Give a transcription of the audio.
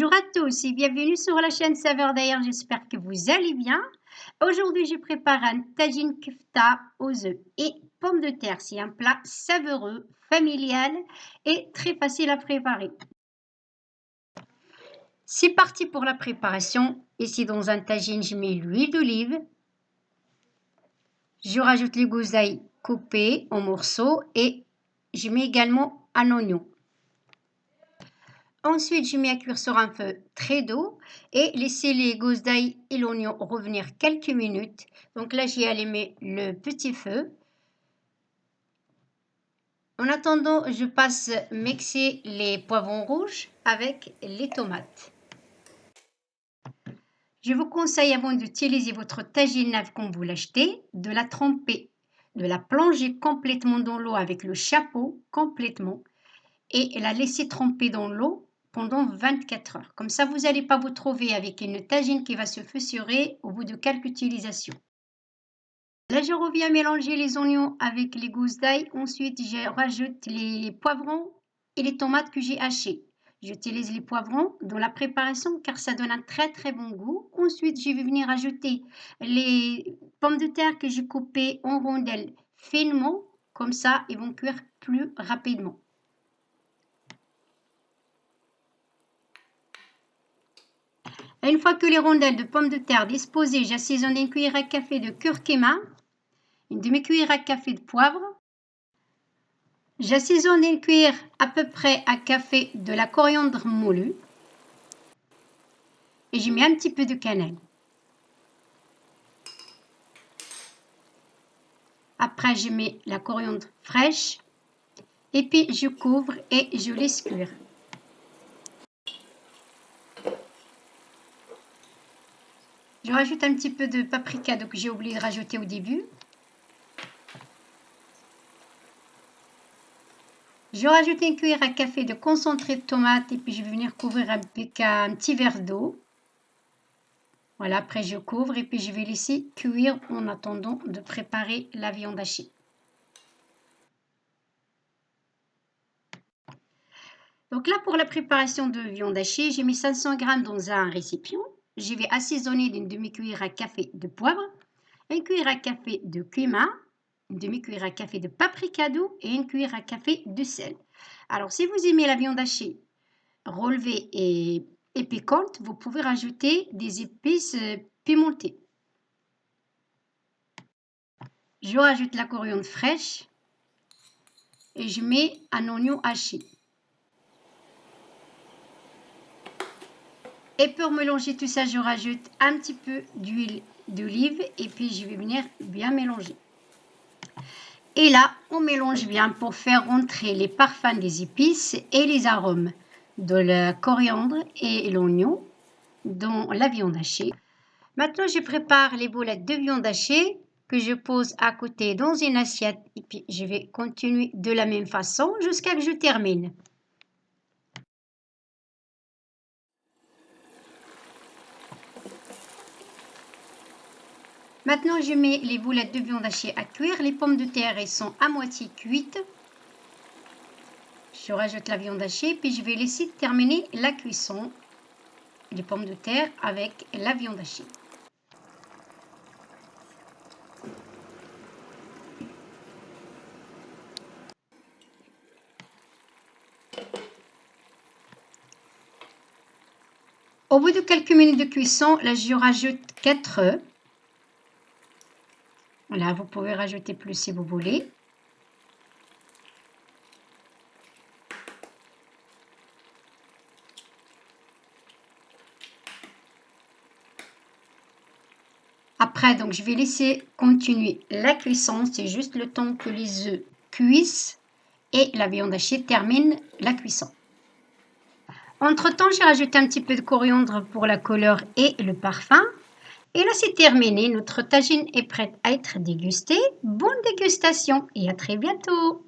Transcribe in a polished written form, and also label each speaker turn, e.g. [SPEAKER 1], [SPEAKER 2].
[SPEAKER 1] Bonjour à tous et bienvenue sur la chaîne Saveurs d'Ailleurs, j'espère que vous allez bien. Aujourd'hui, je prépare un tagine kefta aux œufs et pommes de terre. C'est un plat savoureux, familial et très facile à préparer. C'est parti pour la préparation. Ici, dans un tagine, je mets l'huile d'olive. Je rajoute les gousses d'ail coupées en morceaux et je mets également un oignon. Ensuite, je mets à cuire sur un feu très doux et laisser les gousses d'ail et l'oignon revenir quelques minutes. Donc là, j'ai allumé le petit feu. En attendant, je passe mixer les poivrons rouges avec les tomates. Je vous conseille, avant d'utiliser votre tagine neuve quand vous l'achetez, de la tremper, de la plonger complètement dans l'eau avec le chapeau complètement et la laisser tremper dans l'eau pendant 24 heures. Comme ça, vous n'allez pas vous trouver avec une tagine qui va se fissurer au bout de quelques utilisations. Là, je reviens mélanger les oignons avec les gousses d'ail. Ensuite, je rajoute les poivrons et les tomates que j'ai hachées. J'utilise les poivrons dans la préparation car ça donne un très très bon goût. Ensuite, je vais venir ajouter les pommes de terre que j'ai coupées en rondelles finement. Comme ça, ils vont cuire plus rapidement. Une fois que les rondelles de pommes de terre disposées, j'assaisonne une cuillère à café de curcuma, une demi-cuillère à café de poivre. J'assaisonne une cuillère à peu près à café de la coriandre moulue. Et je mets un petit peu de cannelle. Après, je mets la coriandre fraîche. Et puis, je couvre et je laisse cuire. Je rajoute un petit peu de paprika que j'ai oublié de rajouter au début. Je rajoute une cuillère à café de concentré de tomate et puis je vais venir couvrir avec un petit verre d'eau. Voilà, après je couvre et puis je vais laisser cuire en attendant de préparer la viande hachée. Donc là, pour la préparation de viande hachée, j'ai mis 500 g dans un récipient. Je vais assaisonner d'une demi-cuillère à café de poivre, une cuillère à café de cumin, une demi-cuillère à café de paprika doux et une cuillère à café de sel. Alors, si vous aimez la viande hachée relevée et piquante, vous pouvez rajouter des épices pimentées. Je rajoute la coriandre fraîche et je mets un oignon haché. Et pour mélanger tout ça, je rajoute un petit peu d'huile d'olive et puis je vais venir bien mélanger. Et là, on mélange bien pour faire rentrer les parfums des épices et les arômes de la coriandre et l'oignon dans la viande hachée. Maintenant, je prépare les boulettes de viande hachée que je pose à côté dans une assiette et puis je vais continuer de la même façon jusqu'à ce que je termine. Maintenant, je mets les boulettes de viande hachée à cuire. Les pommes de terre, elles sont à moitié cuites. Je rajoute la viande hachée, puis je vais laisser terminer la cuisson des pommes de terre avec la viande hachée. Au bout de quelques minutes de cuisson, là, je rajoute 4 œufs. Voilà, vous pouvez rajouter plus si vous voulez. Après, donc, je vais laisser continuer la cuisson. C'est juste le temps que les œufs cuisent et la viande hachée termine la cuisson. Entre-temps, j'ai rajouté un petit peu de coriandre pour la couleur et le parfum. Et là, c'est terminé. Notre tagine est prête à être dégustée. Bonne dégustation et à très bientôt!